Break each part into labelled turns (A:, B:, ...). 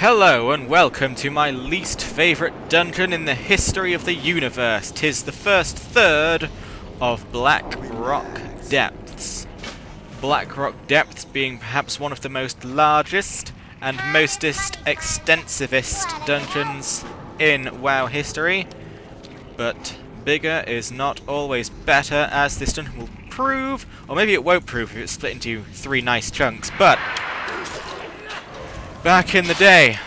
A: Hello and welcome to my least favourite dungeon in the history of the universe. 'Tis the first third of Blackrock Depths. Blackrock Depths being perhaps one of the most largest and mostest extensivest dungeons in WoW history. But bigger is not always better, as this dungeon will prove, or maybe it won't prove if it's split into three nice chunks, but back in the day,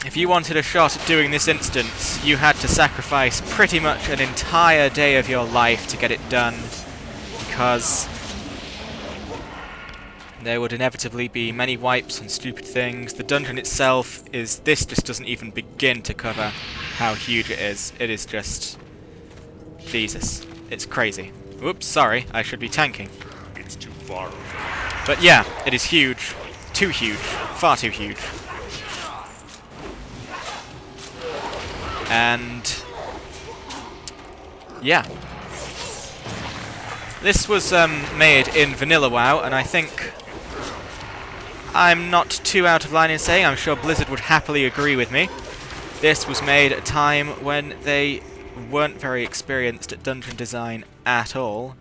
A: if you wanted a shot at doing this instance, you had to sacrifice pretty much an entire day of your life to get it done, because there would inevitably be many wipes and stupid things. The dungeon itself is... this just doesn't even begin to cover how huge it is. It is just... Jesus. It's crazy. Whoops, sorry, I should be tanking.
B: It's too far.
A: But yeah, it is huge. Too huge. Far too huge. And... yeah. This was made in Vanilla WoW, and I think I'm not too out of line in saying, I'm sure Blizzard would happily agree with me. This was made at a time when they weren't very experienced at dungeon design at all,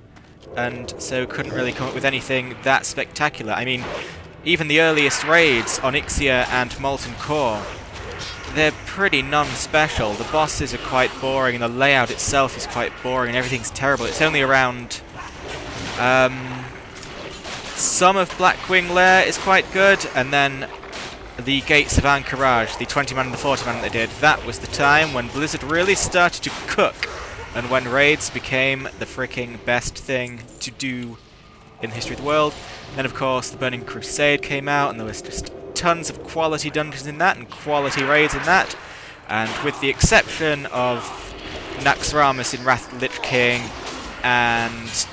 A: and so couldn't really come up with anything that spectacular. I mean, even the earliest raids on Ixia and Molten Core, they're pretty non-special. The bosses are quite boring, and the layout itself is quite boring, and everything's terrible. It's only around... some of Blackwing Lair is quite good, and then the Gates of Anchorage, the 20-man and the 40-man that they did, that was the time when Blizzard really started to cook, and when raids became the freaking best thing to do in the history of the world. Then, of course, the Burning Crusade came out, and there was just tons of quality dungeons in that, and quality raids in that, and with the exception of Naxxramas in Wrath of the Lich King, and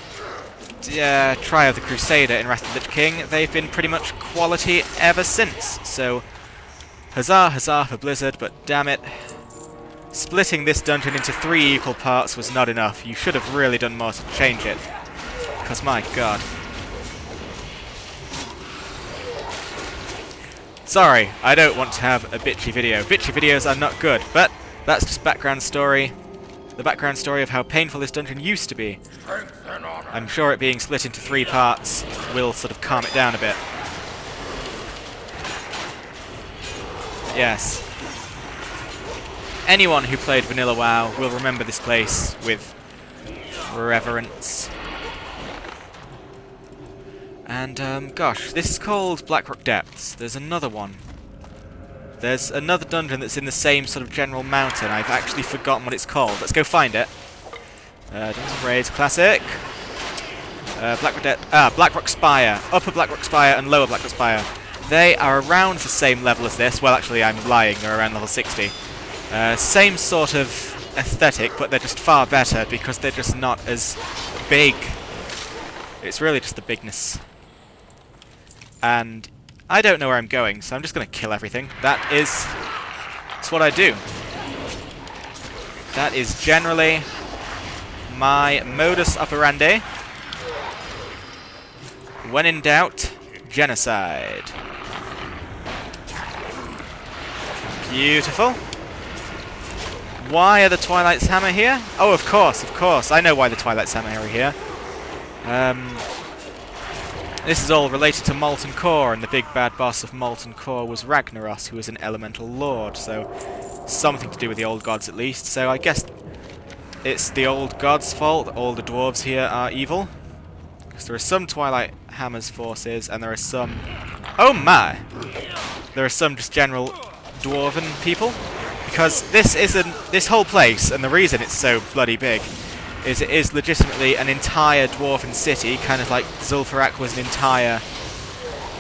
A: Try of the Crusader in Wrath of the Lich King, they've been pretty much quality ever since. So, huzzah, huzzah for Blizzard, but damn it, splitting this dungeon into 3 equal parts was not enough. You should have really done more to change it, because my god. Sorry, I don't want to have a bitchy video. Bitchy videos are not good, but that's just background story. The background story of how painful this dungeon used to be. I'm sure it being split into 3 parts will sort of calm it down a bit. Yes. Anyone who played Vanilla WoW will remember this place with reverence. And, gosh, this is called Blackrock Depths. There's another one. There's another dungeon that's in the same sort of general mountain. I've actually forgotten what it's called. Let's go find it. Dungeons and Raids Classic. Blackrock Spire. Upper Blackrock Spire and Lower Blackrock Spire. They are around the same level as this. Well, actually, I'm lying. They're around level 60. Same sort of aesthetic, but they're just far better because they're just not as big. It's really just the bigness. And I don't know where I'm going, so I'm just going to kill everything. That's what I do. That is generally my modus operandi. When in doubt, genocide. Beautiful. Why are the Twilight's Hammer here? Oh, of course. I know why the Twilight's Hammer are here. This is all related to Molten Core, and the big bad boss of Molten Core was Ragnaros, who was an elemental lord, so something to do with the old gods at least. So I guess it's the old gods' fault that all the dwarves here are evil. Because there are some Twilight Hammer's forces, and there are some... oh my! There are some just general dwarven people. Because this whole place, and the reason it's so bloody big, is it is legitimately an entire dwarven city, kind of like Zul'Farrak was an entire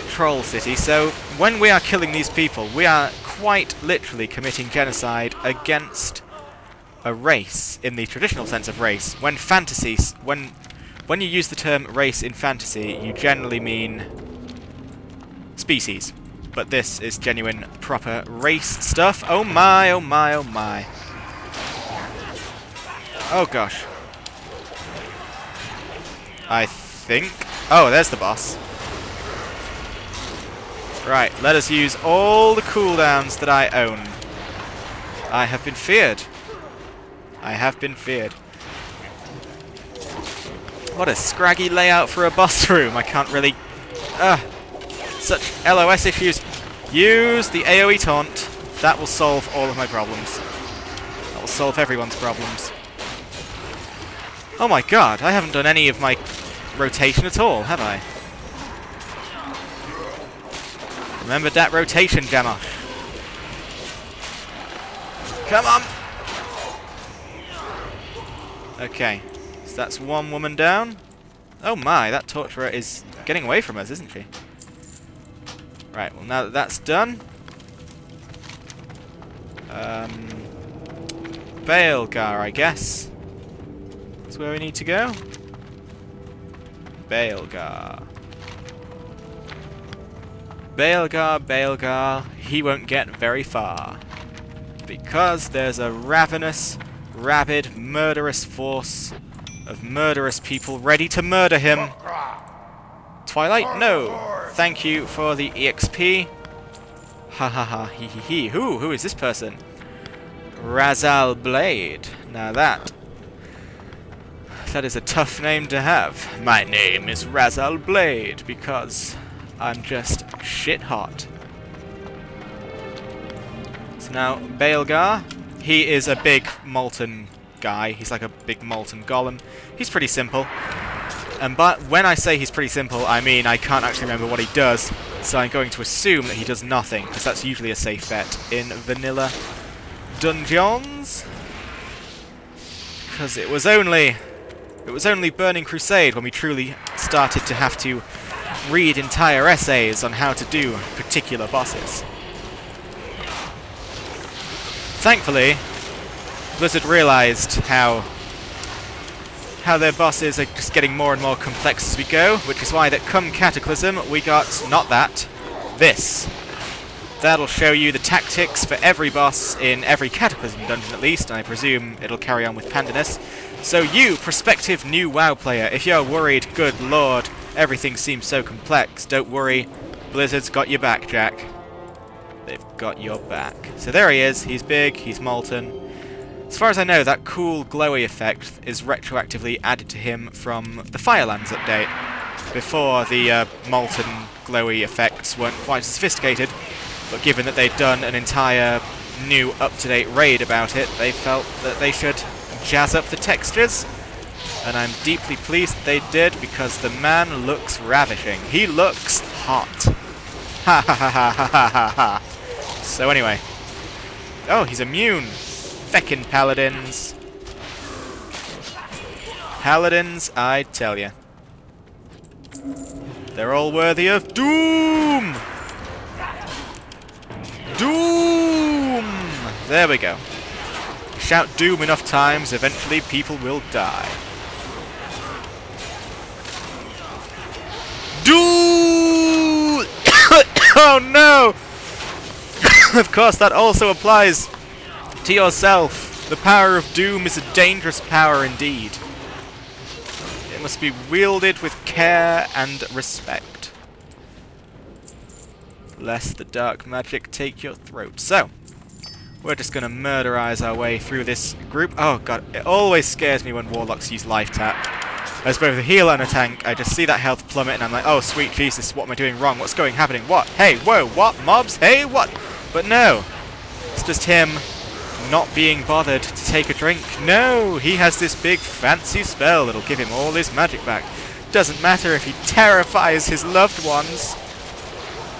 A: troll city. So when we are killing these people, we are quite literally committing genocide against a race, in the traditional sense of race. When you use the term race in fantasy, you generally mean species. But this is genuine, proper race stuff. Oh my, oh my, oh my. Oh gosh. I think... oh, there's the boss. Right, let us use all the cooldowns that I own. I have been feared. I have been feared. What a scraggy layout for a boss room. I can't really... such LOS issues. Use the AoE taunt. That will solve all of my problems. That will solve everyone's problems. Oh my god, I haven't done any of my rotation at all, have I? Remember that rotation, Jammosh. Come on! Okay, so that's one woman down. Oh my, that torturer is getting away from us, isn't she? Right, well now that that's done... Baelgar, I guess. That's where we need to go. Baelgar. Baelgar, Baelgar, he won't get very far. Because there's a ravenous, rabid, murderous force of murderous people ready to murder him. Twilight, no. Thank you for the EXP. Ha ha ha, hee hee hee. Who is this person? Razal Blade. Now that is a tough name to have. My name is Razal Blade because I'm just shit hot. So now, Baelgar, he is a big molten guy. He's like a big molten golem. He's pretty simple. But when I say he's pretty simple, I mean I can't actually remember what he does, so I'm going to assume that he does nothing, because that's usually a safe bet in vanilla dungeons. Because it was only Burning Crusade when we truly started to have to read entire essays on how to do particular bosses. Thankfully, Blizzard realized how their bosses are just getting more and more complex as we go, which is why that come Cataclysm we got, not that, this. That'll show you the tactics for every boss in every Cataclysm dungeon at least, and I presume it'll carry on with Pandanus. So you, prospective new WoW player, if you're worried, good lord, everything seems so complex, don't worry, Blizzard's got your back, Jack. They've got your back. So there he is, he's big, he's molten. As far as I know, that cool glowy effect is retroactively added to him from the Firelands update. Before, the molten glowy effects weren't quite as sophisticated, but given that they'd done an entire new up-to-date raid about it, they felt that they should jazz up the textures. And I'm deeply pleased that they did, because the man looks ravishing. He looks hot. Ha ha ha ha ha ha ha. So anyway. Oh, he's immune. Feckin' paladins. Paladins, I tell ya. They're all worthy of doom! Doom! There we go. Shout doom enough times, eventually people will die. Doom! Oh no! Of course, that also applies to yourself. The power of doom is a dangerous power indeed. It must be wielded with care and respect, lest the dark magic take your throat. So, we're just going to murderize our way through this group. Oh god, it always scares me when warlocks use life tap. As both a healer and a tank, I just see that health plummet and I'm like, oh sweet Jesus, what am I doing wrong? What's happening? What? Hey, whoa, what? Mobs? Hey, what? But no, it's just him not being bothered to take a drink. No, he has this big fancy spell that'll give him all his magic back. Doesn't matter if he terrifies his loved ones.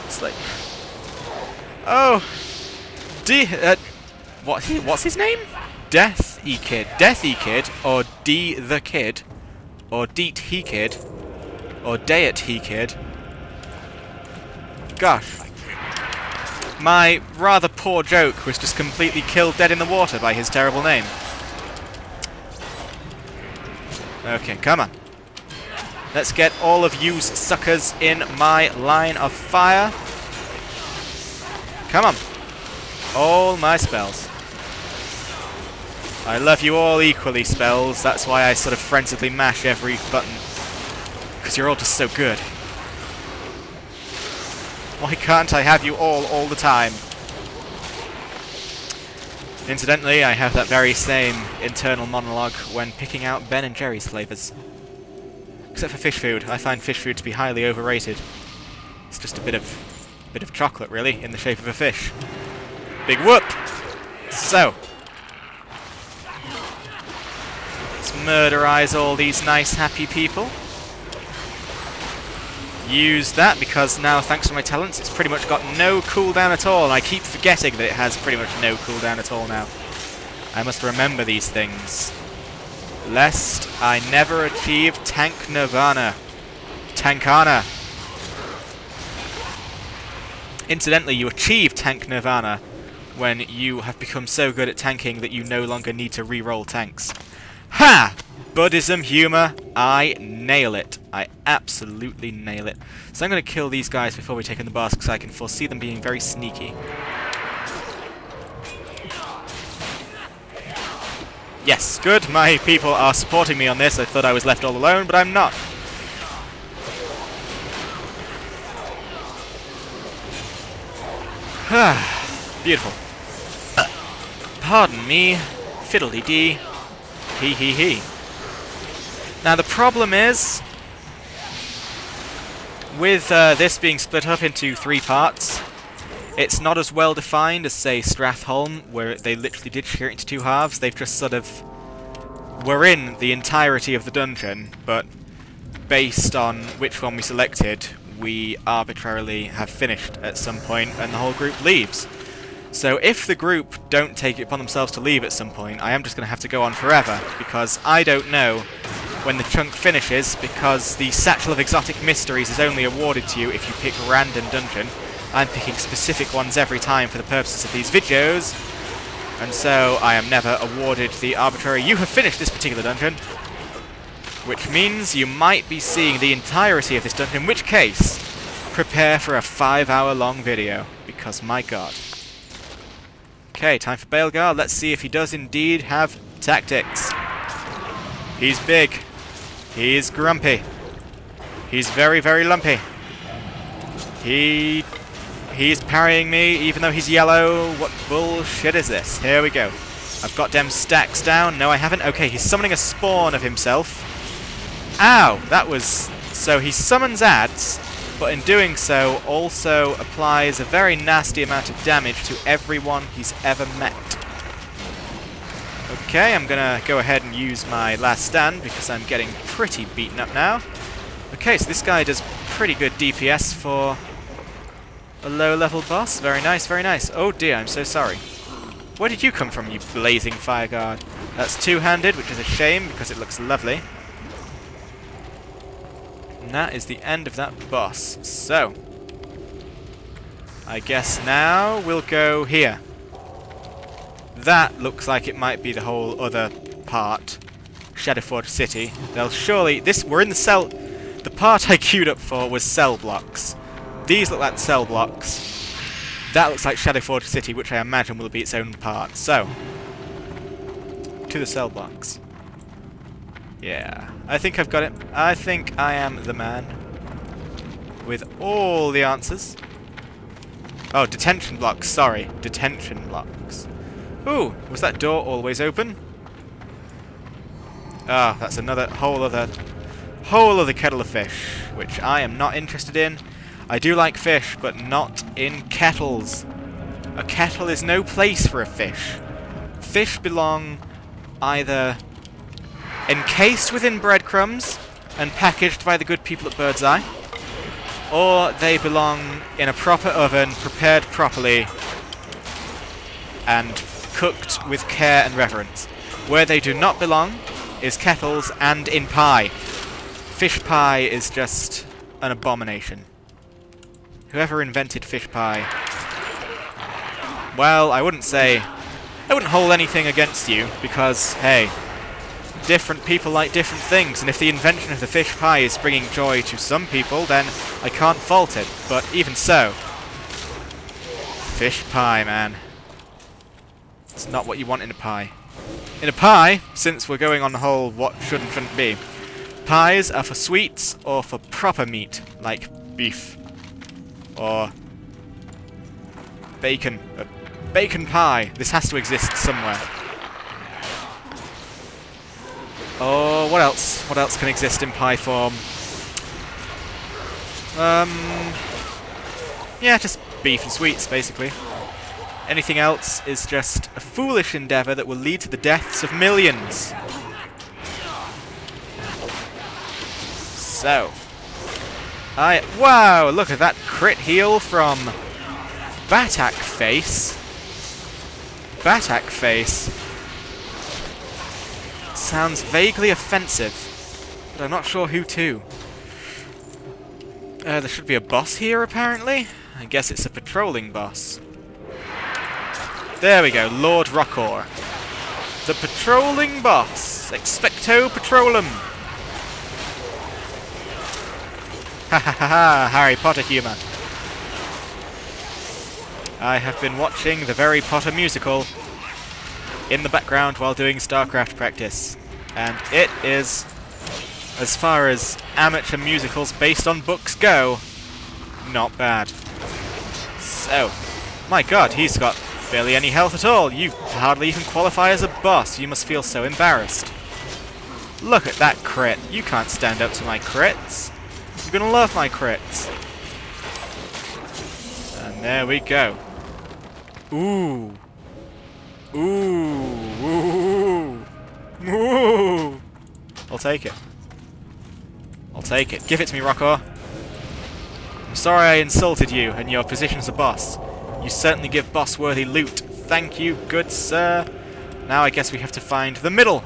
A: It's like, oh, what's his name? Deathy Kid, or D the Kid, or Deet He Kid, or Dayet He Kid. Gosh. My rather poor joke was just completely killed dead in the water by his terrible name. Okay, come on. Let's get all of you suckers in my line of fire. Come on. All my spells. I love you all equally, spells. That's why I sort of frenziedly mash every button. Because you're all just so good. Why can't I have you all the time? Incidentally, I have that very same internal monologue when picking out Ben and Jerry's flavours. Except for fish food. I find fish food to be highly overrated. It's just a bit of chocolate, really, in the shape of a fish. Big whoop! So, let's murderize all these nice, happy people. Use that, because now, thanks to my talents, it's pretty much got no cooldown at all, and I keep forgetting that it has pretty much no cooldown at all now. I must remember these things, lest I never achieve tank nirvana. Tankana. Incidentally, you achieve tank nirvana when you have become so good at tanking that you no longer need to re-roll tanks. Ha! Buddhism humour, I nail it. I absolutely nail it. So I'm going to kill these guys before we take on the boss, because I can foresee them being very sneaky. Yes, good. My people are supporting me on this. I thought I was left all alone, but I'm not. Beautiful. Pardon me, fiddly-dee. Hee. Now the problem is, with this being split up into 3 parts, it's not as well defined as, say, Stratholme, where they literally did share it into 2 halves. They've just sort of... we're in the entirety of the dungeon, but based on which one we selected, we arbitrarily have finished at some point and the whole group leaves. So if the group don't take it upon themselves to leave at some point, I am just going to have to go on forever, because I don't know when the chunk finishes, because the Satchel of Exotic Mysteries is only awarded to you if you pick random dungeon. I'm picking specific ones every time for the purposes of these videos, and so I am never awarded the arbitrary, you have finished this particular dungeon, which means you might be seeing the entirety of this dungeon, in which case, prepare for a 5-hour-long video, because my god. Okay, time for Baelgar. Let's see if he does indeed have tactics. He's big. He's grumpy. He's very, very lumpy. He's parrying me, even though he's yellow. What bullshit is this? Here we go. I've got them stacks down. No, I haven't. Okay, he's summoning a spawn of himself. Ow! That was... so he summons ads, but in doing so also applies a very nasty amount of damage to everyone he's ever met. Okay, I'm gonna go ahead and use my last stand because I'm getting pretty beaten up now. Okay, so this guy does pretty good DPS for a low-level boss. Very nice, very nice. Oh dear, I'm so sorry. Where did you come from, you blazing fire guard? That's two-handed, which is a shame because it looks lovely. And that is the end of that boss. So, I guess now we'll go here. That looks like it might be the whole other part. Shadowforge City. They'll surely... we're in the cell... The part I queued up for was cell blocks. These look like cell blocks. That looks like Shadowforge City, which I imagine will be its own part. So, to the cell blocks. Yeah, I think I've got it. I think I am the man with all the answers. Oh, detention blocks, sorry. Detention blocks. Ooh, was that door always open? Ah, that's another whole other kettle of fish, which I am not interested in. I do like fish, but not in kettles. A kettle is no place for a fish. Fish belong either encased within breadcrumbs and packaged by the good people at Birdseye, or they belong in a proper oven, prepared properly, and cooked with care and reverence. Where they do not belong is kettles and in pie. Fish pie is just an abomination. Whoever invented fish pie... Well, I wouldn't hold anything against you, because, hey, different people like different things, and if the invention of the fish pie is bringing joy to some people, then I can't fault it. But even so, fish pie, man. It's not what you want in a pie. In a pie, since we're going on the whole what should and shouldn't be, pies are for sweets or for proper meat, like beef, or bacon. A bacon pie. This has to exist somewhere. Oh, what else? What else can exist in pie form? Yeah, just beef and sweets, basically. Anything else is just a foolish endeavour that will lead to the deaths of millions. So, wow, look at that crit heal from Batak Face. Batak Face. Sounds vaguely offensive, but I'm not sure who to. There should be a boss here, apparently. I guess it's a patrolling boss. There we go, Lord Rockor. The patrolling boss. Expecto Patrolum. Ha ha ha ha, Harry Potter humour. I have been watching the Very Potter musical in the background while doing StarCraft practice. And it is, as far as amateur musicals based on books go, not bad. So, my god, he's got barely any health at all. You hardly even qualify as a boss. You must feel so embarrassed. Look at that crit. You can't stand up to my crits. You're gonna love my crits. And there we go. Ooh. Ooh. Ooh. Ooh. I'll take it. I'll take it. Give it to me, Rockor. I'm sorry I insulted you and your position as a boss. You certainly give boss-worthy loot. Thank you, good sir. Now I guess we have to find the middle,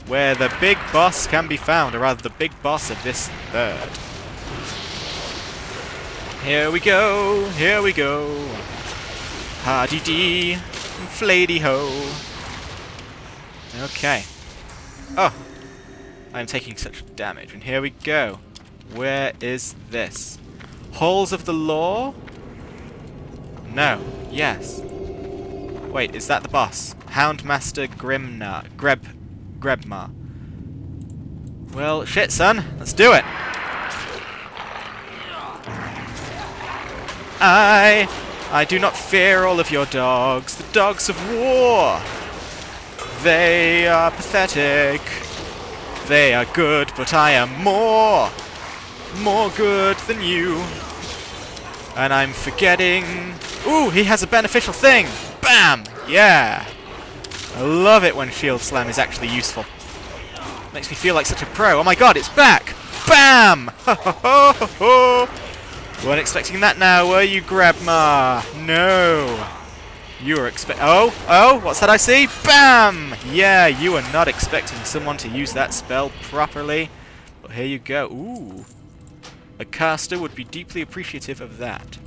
A: where the big boss can be found, or rather the big boss of this third. Here we go, here we go. Ha-dee-dee, flady-ho. Okay. Oh, I'm taking such damage, and here we go. Where is this? Halls of the Law? No. Yes. Wait, is that the boss? Houndmaster Grebmar. Well, shit, son. Let's do it. I do not fear all of your dogs. The dogs of war. They are pathetic. They are good, but I am more good than you. And I'm forgetting... Ooh, he has a beneficial thing! Bam! Yeah! I love it when Shield Slam is actually useful. Makes me feel like such a pro. Oh my god, it's back! Bam! Ho ho ho ho ho! Weren't expecting that now, were you, Grebmar? No! You were Oh, what's that I see? Bam! Yeah, you were not expecting someone to use that spell properly. But here you go. Ooh. A caster would be deeply appreciative of that.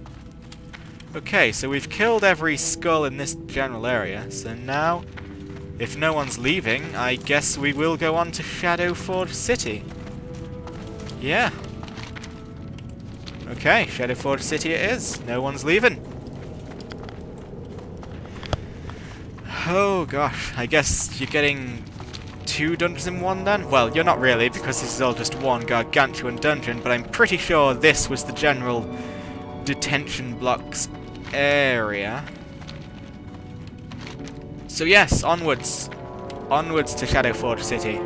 A: Okay, so we've killed every skull in this general area, so now, if no one's leaving, I guess we will go on to Shadowforge City. Yeah. Okay, Shadowforge City it is. No one's leaving. Oh gosh, I guess you're getting 2 dungeons in one then? Well, you're not really, because this is all just one gargantuan dungeon, but I'm pretty sure this was the general detention blocks area. So yes, onwards. Onwards to Shadowforge City.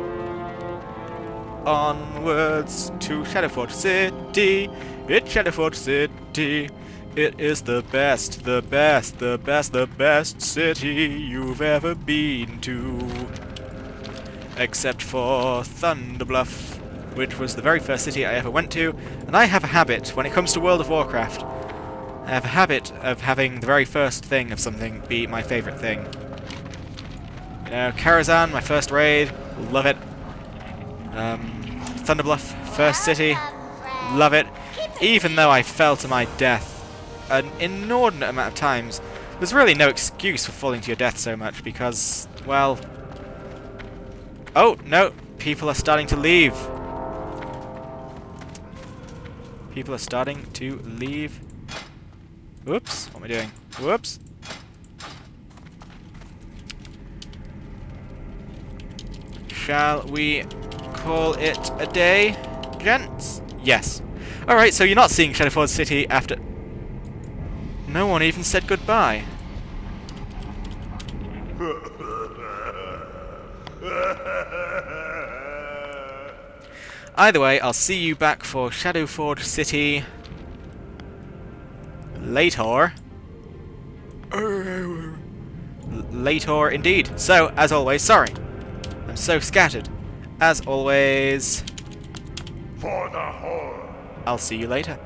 A: Onwards to Shadowforge City. It's Shadowforge City. It is the best, the best, the best, the best city you've ever been to. Except for Thunderbluff, which was the very first city I ever went to. And I have a habit, when it comes to World of Warcraft, I have a habit of having the very first thing of something be my favourite thing. You know, Karazhan, my first raid, love it. Thunderbluff, first city, love it. Even though I fell to my death an inordinate amount of times, there's really no excuse for falling to your death so much because, well... Oh, no, people are starting to leave. People are starting to leave. Whoops, what am I doing? Whoops. Shall we call it a day, gents? Yes. Alright, so you're not seeing Shadowforge City after... No one even said goodbye. Either way, I'll see you back for Shadowforge City later. Later indeed. So, as always, sorry. I'm so scattered. As always,
B: For the whole.
A: I'll see you later.